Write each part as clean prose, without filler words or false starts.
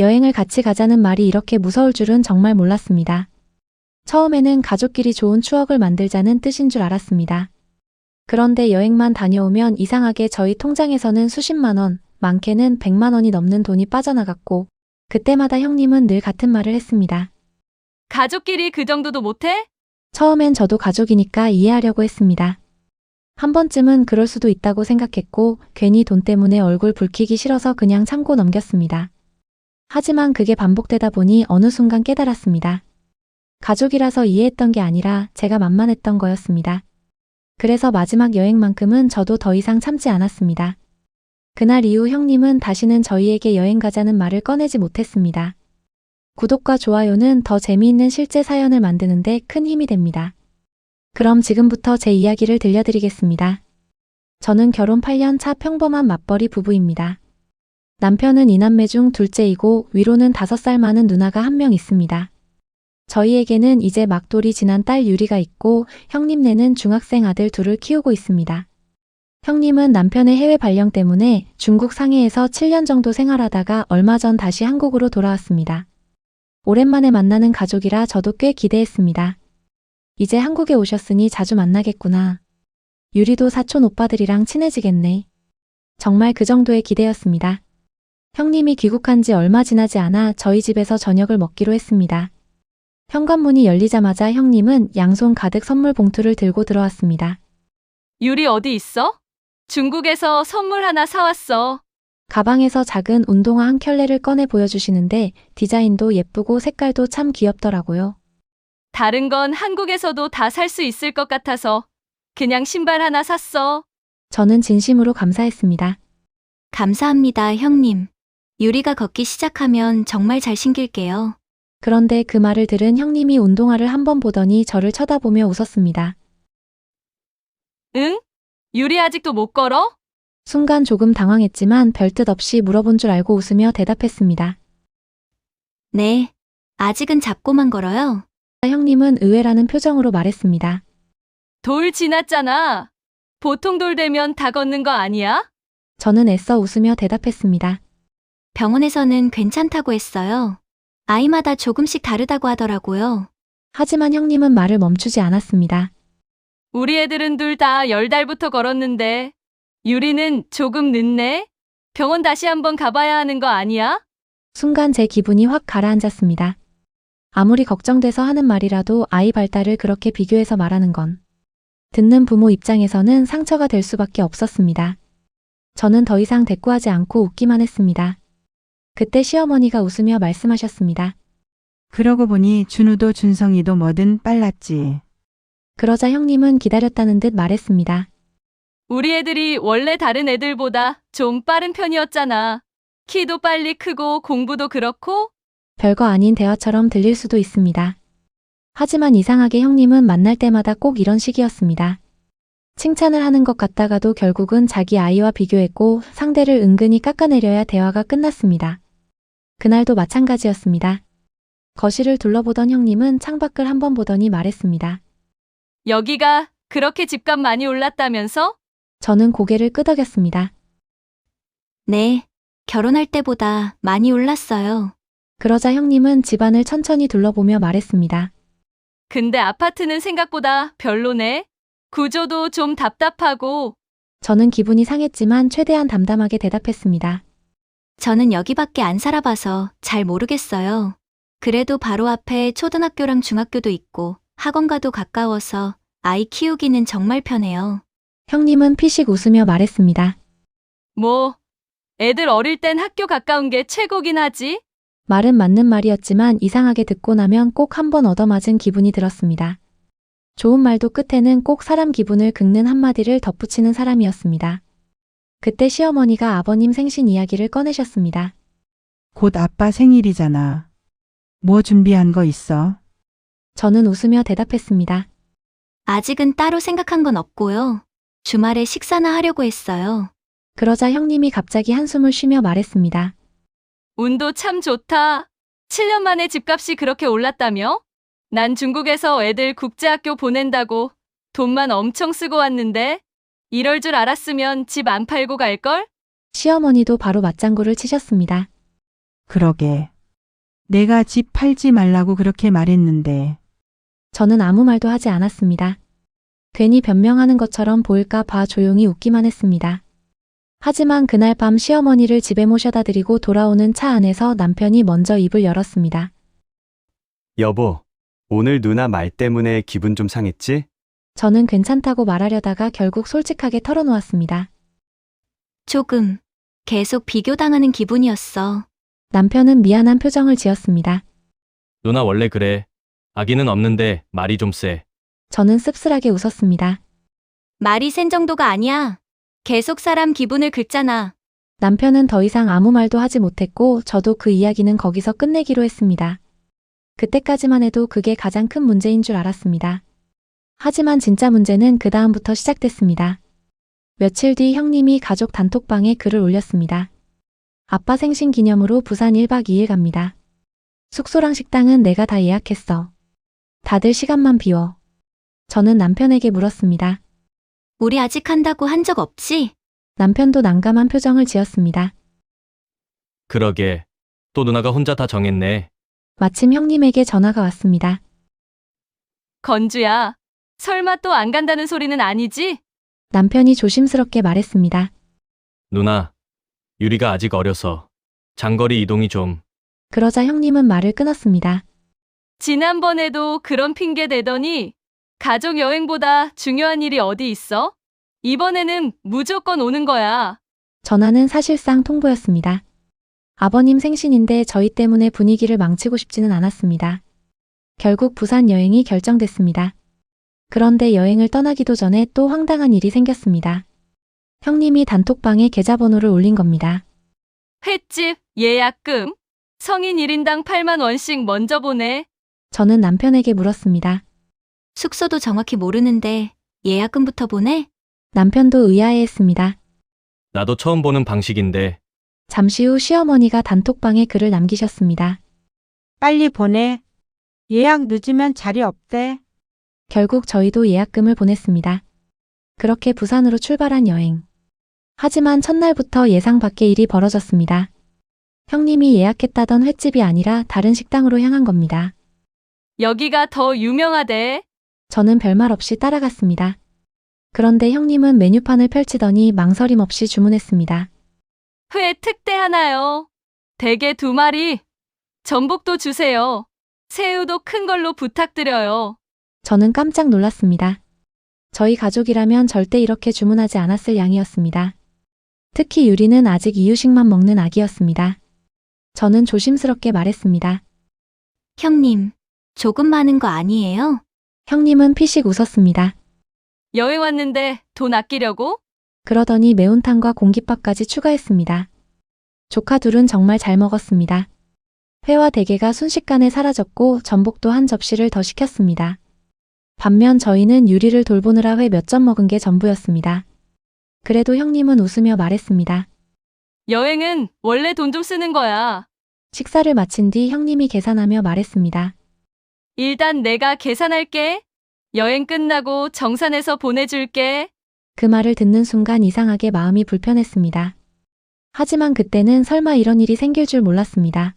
여행을 같이 가자는 말이 이렇게 무서울 줄은 정말 몰랐습니다. 처음에는 가족끼리 좋은 추억을 만들자는 뜻인 줄 알았습니다. 그런데 여행만 다녀오면 이상하게 저희 통장에서는 수십만 원, 많게는 100만 원이 넘는 돈이 빠져나갔고, 그때마다 형님은 늘 같은 말을 했습니다. 가족끼리 그 정도도 못해? 처음엔 저도 가족이니까 이해하려고 했습니다. 한 번쯤은 그럴 수도 있다고 생각했고, 괜히 돈 때문에 얼굴 붉히기 싫어서 그냥 참고 넘겼습니다. 하지만 그게 반복되다 보니 어느 순간 깨달았습니다. 가족이라서 이해했던 게 아니라 제가 만만했던 거였습니다. 그래서 마지막 여행만큼은 저도 더 이상 참지 않았습니다. 그날 이후 형님은 다시는 저희에게 여행 가자는 말을 꺼내지 못했습니다. 구독과 좋아요는 더 재미있는 실제 사연을 만드는데 큰 힘이 됩니다. 그럼 지금부터 제 이야기를 들려드리겠습니다. 저는 결혼 8년 차 평범한 맞벌이 부부입니다. 남편은 2남매 중 둘째이고 위로는 5살 많은 누나가 한 명 있습니다. 저희에게는 이제 막돌이 지난 딸 유리가 있고 형님네는 중학생 아들 둘을 키우고 있습니다. 형님은 남편의 해외 발령 때문에 중국 상해에서 7년 정도 생활하다가 얼마 전 다시 한국으로 돌아왔습니다. 오랜만에 만나는 가족이라 저도 꽤 기대했습니다. 이제 한국에 오셨으니 자주 만나겠구나. 유리도 사촌 오빠들이랑 친해지겠네. 정말 그 정도의 기대였습니다. 형님이 귀국한 지 얼마 지나지 않아 저희 집에서 저녁을 먹기로 했습니다. 현관문이 열리자마자 형님은 양손 가득 선물 봉투를 들고 들어왔습니다. 유리 어디 있어? 중국에서 선물 하나 사왔어. 가방에서 작은 운동화 한 켤레를 꺼내 보여주시는데 디자인도 예쁘고 색깔도 참 귀엽더라고요. 다른 건 한국에서도 다 살 수 있을 것 같아서 그냥 신발 하나 샀어. 저는 진심으로 감사했습니다. 감사합니다, 형님. 유리가 걷기 시작하면 정말 잘 신길게요. 그런데 그 말을 들은 형님이 운동화를 한번 보더니 저를 쳐다보며 웃었습니다. 응? 유리 아직도 못 걸어? 순간 조금 당황했지만 별뜻 없이 물어본 줄 알고 웃으며 대답했습니다. 네, 아직은 잡고만 걸어요. 형님은 의외라는 표정으로 말했습니다. 돌 지났잖아. 보통 돌 되면 다 걷는 거 아니야? 저는 애써 웃으며 대답했습니다. 병원에서는 괜찮다고 했어요. 아이마다 조금씩 다르다고 하더라고요. 하지만 형님은 말을 멈추지 않았습니다. 우리 애들은 둘 다 10달부터 걸었는데 유리는 조금 늦네? 병원 다시 한번 가봐야 하는 거 아니야? 순간 제 기분이 확 가라앉았습니다. 아무리 걱정돼서 하는 말이라도 아이 발달을 그렇게 비교해서 말하는 건 듣는 부모 입장에서는 상처가 될 수밖에 없었습니다. 저는 더 이상 대꾸하지 않고 웃기만 했습니다. 그때 시어머니가 웃으며 말씀하셨습니다. 그러고 보니 준우도 준성이도 뭐든 빨랐지. 그러자 형님은 기다렸다는 듯 말했습니다. 우리 애들이 원래 다른 애들보다 좀 빠른 편이었잖아. 키도 빨리 크고 공부도 그렇고. 별거 아닌 대화처럼 들릴 수도 있습니다. 하지만 이상하게 형님은 만날 때마다 꼭 이런 식이었습니다. 칭찬을 하는 것 같다가도 결국은 자기 아이와 비교했고 상대를 은근히 깎아내려야 대화가 끝났습니다. 그날도 마찬가지였습니다. 거실을 둘러보던 형님은 창밖을 한번 보더니 말했습니다. 여기가 그렇게 집값 많이 올랐다면서? 저는 고개를 끄덕였습니다. 네, 결혼할 때보다 많이 올랐어요. 그러자 형님은 집안을 천천히 둘러보며 말했습니다. 근데 아파트는 생각보다 별로네. 구조도 좀 답답하고. 저는 기분이 상했지만 최대한 담담하게 대답했습니다. 저는 여기밖에 안 살아봐서 잘 모르겠어요. 그래도 바로 앞에 초등학교랑 중학교도 있고 학원가도 가까워서 아이 키우기는 정말 편해요. 형님은 피식 웃으며 말했습니다. 뭐, 애들 어릴 땐 학교 가까운 게 최고긴 하지? 말은 맞는 말이었지만 이상하게 듣고 나면 꼭 한 번 얻어맞은 기분이 들었습니다. 좋은 말도 끝에는 꼭 사람 기분을 긁는 한마디를 덧붙이는 사람이었습니다. 그때 시어머니가 아버님 생신 이야기를 꺼내셨습니다. 곧 아빠 생일이잖아. 뭐 준비한 거 있어? 저는 웃으며 대답했습니다. 아직은 따로 생각한 건 없고요. 주말에 식사나 하려고 했어요. 그러자 형님이 갑자기 한숨을 쉬며 말했습니다. 운도 참 좋다. 7년 만에 집값이 그렇게 올랐다며? 난 중국에서 애들 국제학교 보낸다고 돈만 엄청 쓰고 왔는데 이럴 줄 알았으면 집 안 팔고 갈걸? 시어머니도 바로 맞장구를 치셨습니다. 그러게. 내가 집 팔지 말라고 그렇게 말했는데. 저는 아무 말도 하지 않았습니다. 괜히 변명하는 것처럼 보일까 봐 조용히 웃기만 했습니다. 하지만 그날 밤 시어머니를 집에 모셔다 드리고 돌아오는 차 안에서 남편이 먼저 입을 열었습니다. 여보, 오늘 누나 말 때문에 기분 좀 상했지? 저는 괜찮다고 말하려다가 결국 솔직하게 털어놓았습니다. 조금. 계속 비교당하는 기분이었어. 남편은 미안한 표정을 지었습니다. 누나 원래 그래. 아기는 없는데 말이 좀 세. 저는 씁쓸하게 웃었습니다. 말이 센 정도가 아니야. 계속 사람 기분을 긁잖아. 남편은 더 이상 아무 말도 하지 못했고 저도 그 이야기는 거기서 끝내기로 했습니다. 그때까지만 해도 그게 가장 큰 문제인 줄 알았습니다. 하지만 진짜 문제는 그 다음부터 시작됐습니다. 며칠 뒤 형님이 가족 단톡방에 글을 올렸습니다. 아빠 생신 기념으로 부산 1박 2일 갑니다. 숙소랑 식당은 내가 다 예약했어. 다들 시간만 비워. 저는 남편에게 물었습니다. 우리 아직 한다고 한 적 없지? 남편도 난감한 표정을 지었습니다. 그러게. 또 누나가 혼자 다 정했네. 마침 형님에게 전화가 왔습니다. 건주야, 설마 또 안 간다는 소리는 아니지? 남편이 조심스럽게 말했습니다. 누나, 유리가 아직 어려서 장거리 이동이 좀. 그러자 형님은 말을 끊었습니다. 지난번에도 그런 핑계 대더니 가족 여행보다 중요한 일이 어디 있어? 이번에는 무조건 오는 거야. 전화는 사실상 통보였습니다. 아버님 생신인데 저희 때문에 분위기를 망치고 싶지는 않았습니다. 결국 부산 여행이 결정됐습니다. 그런데 여행을 떠나기도 전에 또 황당한 일이 생겼습니다. 형님이 단톡방에 계좌번호를 올린 겁니다. 횟집 예약금 성인 1인당 8만 원씩 먼저 보내. 저는 남편에게 물었습니다. 숙소도 정확히 모르는데 예약금부터 보내? 남편도 의아해했습니다. 나도 처음 보는 방식인데. 잠시 후 시어머니가 단톡방에 글을 남기셨습니다. 빨리 보내. 예약 늦으면 자리 없대. 결국 저희도 예약금을 보냈습니다. 그렇게 부산으로 출발한 여행. 하지만 첫날부터 예상 밖의 일이 벌어졌습니다. 형님이 예약했다던 횟집이 아니라 다른 식당으로 향한 겁니다. 여기가 더 유명하대. 저는 별말 없이 따라갔습니다. 그런데 형님은 메뉴판을 펼치더니 망설임 없이 주문했습니다. 회 특대 하나요. 대게 2마리. 전복도 주세요. 새우도 큰 걸로 부탁드려요. 저는 깜짝 놀랐습니다. 저희 가족이라면 절대 이렇게 주문하지 않았을 양이었습니다. 특히 유리는 아직 이유식만 먹는 아기였습니다. 저는 조심스럽게 말했습니다. 형님, 조금 많은 거 아니에요? 형님은 피식 웃었습니다. 여행 왔는데 돈 아끼려고? 그러더니 매운탕과 공깃밥까지 추가했습니다. 조카 둘은 정말 잘 먹었습니다. 회와 대게가 순식간에 사라졌고 전복도 한 접시를 더 시켰습니다. 반면 저희는 유리를 돌보느라 회 몇 점 먹은 게 전부였습니다. 그래도 형님은 웃으며 말했습니다. 여행은 원래 돈 좀 쓰는 거야. 식사를 마친 뒤 형님이 계산하며 말했습니다. 일단 내가 계산할게. 여행 끝나고 정산해서 보내줄게. 그 말을 듣는 순간 이상하게 마음이 불편했습니다. 하지만 그때는 설마 이런 일이 생길 줄 몰랐습니다.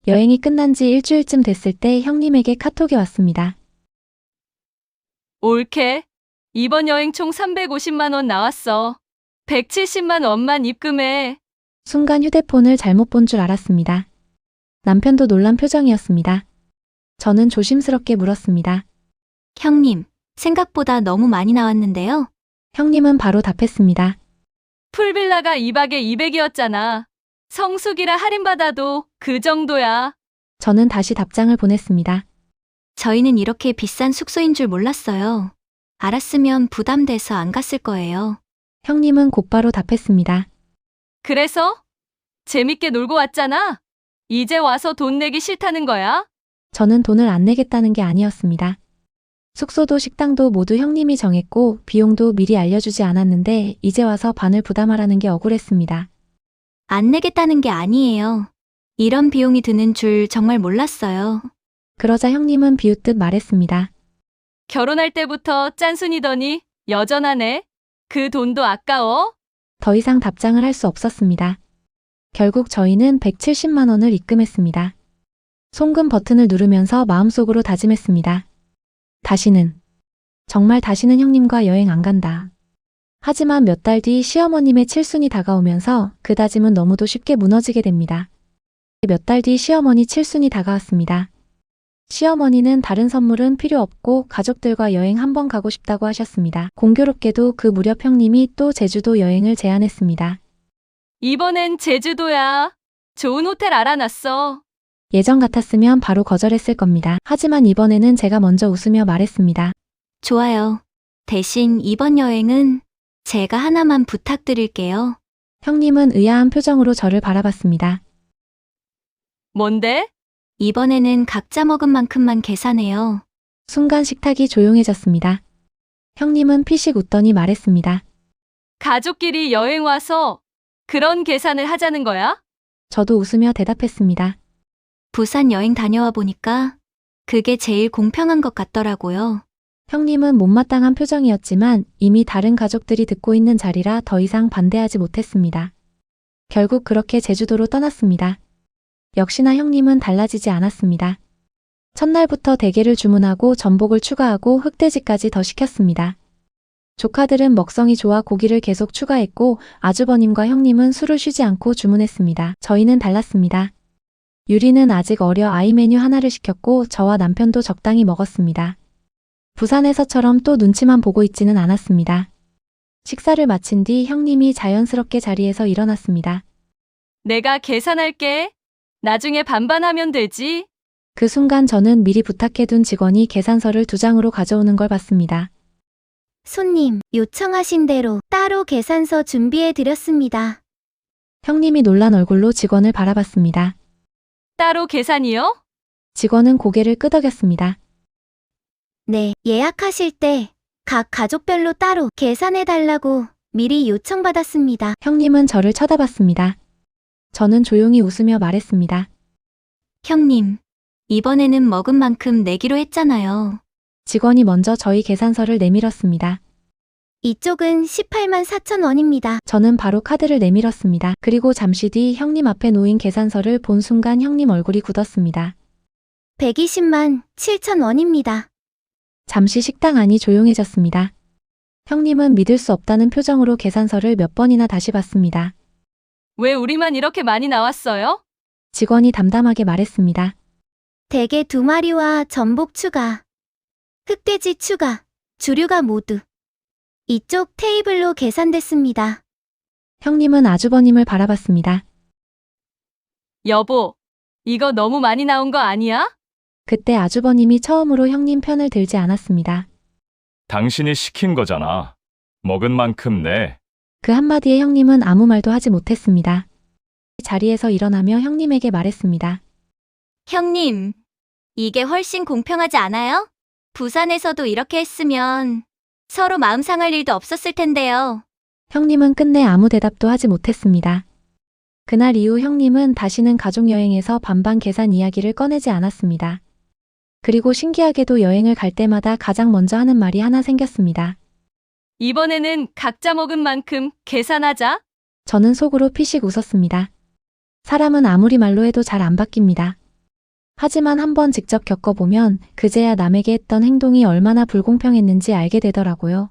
여행이 끝난 지 일주일쯤 됐을 때 형님에게 카톡이 왔습니다. 옳게. 이번 여행 총 350만 원 나왔어. 170만 원만 입금해. 순간 휴대폰을 잘못 본 줄 알았습니다. 남편도 놀란 표정이었습니다. 저는 조심스럽게 물었습니다. 형님, 생각보다 너무 많이 나왔는데요? 형님은 바로 답했습니다. 풀빌라가 2박에 200이었잖아. 성수기라 할인받아도 그 정도야. 저는 다시 답장을 보냈습니다. 저희는 이렇게 비싼 숙소인 줄 몰랐어요. 알았으면 부담돼서 안 갔을 거예요. 형님은 곧바로 답했습니다. 그래서? 재밌게 놀고 왔잖아. 이제 와서 돈 내기 싫다는 거야? 저는 돈을 안 내겠다는 게 아니었습니다. 숙소도 식당도 모두 형님이 정했고 비용도 미리 알려주지 않았는데 이제 와서 반을 부담하라는 게 억울했습니다. 안 내겠다는 게 아니에요. 이런 비용이 드는 줄 정말 몰랐어요. 그러자 형님은 비웃듯 말했습니다. 결혼할 때부터 짠순이더니 여전하네. 그 돈도 아까워? 더 이상 답장을 할 수 없었습니다. 결국 저희는 170만 원을 입금했습니다. 송금 버튼을 누르면서 마음속으로 다짐했습니다. 정말 다시는 형님과 여행 안 간다. 하지만 몇 달 뒤 시어머님의 칠순이 다가오면서 그 다짐은 너무도 쉽게 무너지게 됩니다. 몇 달 뒤 시어머니 칠순이 다가왔습니다. 시어머니는 다른 선물은 필요 없고 가족들과 여행 한번 가고 싶다고 하셨습니다. 공교롭게도 그 무렵 형님이 또 제주도 여행을 제안했습니다. 이번엔 제주도야. 좋은 호텔 알아놨어. 예전 같았으면 바로 거절했을 겁니다. 하지만 이번에는 제가 먼저 웃으며 말했습니다. 좋아요. 대신 이번 여행은 제가 하나만 부탁드릴게요. 형님은 의아한 표정으로 저를 바라봤습니다. 뭔데? 이번에는 각자 먹은 만큼만 계산해요. 순간 식탁이 조용해졌습니다. 형님은 피식 웃더니 말했습니다. 가족끼리 여행 와서 그런 계산을 하자는 거야? 저도 웃으며 대답했습니다. 부산 여행 다녀와 보니까 그게 제일 공평한 것 같더라고요. 형님은 못마땅한 표정이었지만 이미 다른 가족들이 듣고 있는 자리라 더 이상 반대하지 못했습니다. 결국 그렇게 제주도로 떠났습니다. 역시나 형님은 달라지지 않았습니다. 첫날부터 대게를 주문하고 전복을 추가하고 흑돼지까지 더 시켰습니다. 조카들은 먹성이 좋아 고기를 계속 추가했고 아주버님과 형님은 술을 쉬지 않고 주문했습니다. 저희는 달랐습니다. 유리는 아직 어려 아이 메뉴 하나를 시켰고 저와 남편도 적당히 먹었습니다. 부산에서처럼 또 눈치만 보고 있지는 않았습니다. 식사를 마친 뒤 형님이 자연스럽게 자리에서 일어났습니다. 내가 계산할게. 나중에 반반하면 되지. 그 순간 저는 미리 부탁해둔 직원이 계산서를 2장으로 가져오는 걸 봤습니다. 손님, 요청하신 대로 따로 계산서 준비해 드렸습니다. 형님이 놀란 얼굴로 직원을 바라봤습니다. 따로 계산이요? 직원은 고개를 끄덕였습니다. 네, 예약하실 때 각 가족별로 따로 계산해 달라고 미리 요청받았습니다. 형님은 저를 쳐다봤습니다. 저는 조용히 웃으며 말했습니다. 형님, 이번에는 먹은 만큼 내기로 했잖아요. 직원이 먼저 저희 계산서를 내밀었습니다. 이쪽은 18만 4천 원입니다. 저는 바로 카드를 내밀었습니다. 그리고 잠시 뒤 형님 앞에 놓인 계산서를 본 순간 형님 얼굴이 굳었습니다. 120만 7천 원입니다. 잠시 식당 안이 조용해졌습니다. 형님은 믿을 수 없다는 표정으로 계산서를 몇 번이나 다시 봤습니다. 왜 우리만 이렇게 많이 나왔어요? 직원이 담담하게 말했습니다. 대게 2마리와 전복 추가, 흑돼지 추가, 주류가 모두 이쪽 테이블로 계산됐습니다. 형님은 아주버님을 바라봤습니다. 여보, 이거 너무 많이 나온 거 아니야? 그때 아주버님이 처음으로 형님 편을 들지 않았습니다. 당신이 시킨 거잖아. 먹은 만큼 내. 그 한마디에 형님은 아무 말도 하지 못했습니다. 자리에서 일어나며 형님에게 말했습니다. 형님, 이게 훨씬 공평하지 않아요? 부산에서도 이렇게 했으면 서로 마음 상할 일도 없었을 텐데요. 형님은 끝내 아무 대답도 하지 못했습니다. 그날 이후 형님은 다시는 가족여행에서 반반 계산 이야기를 꺼내지 않았습니다. 그리고 신기하게도 여행을 갈 때마다 가장 먼저 하는 말이 하나 생겼습니다. 이번에는 각자 먹은 만큼 계산하자. 저는 속으로 피식 웃었습니다. 사람은 아무리 말로 해도 잘 안 바뀝니다. 하지만 한번 직접 겪어보면 그제야 남에게 했던 행동이 얼마나 불공평했는지 알게 되더라고요.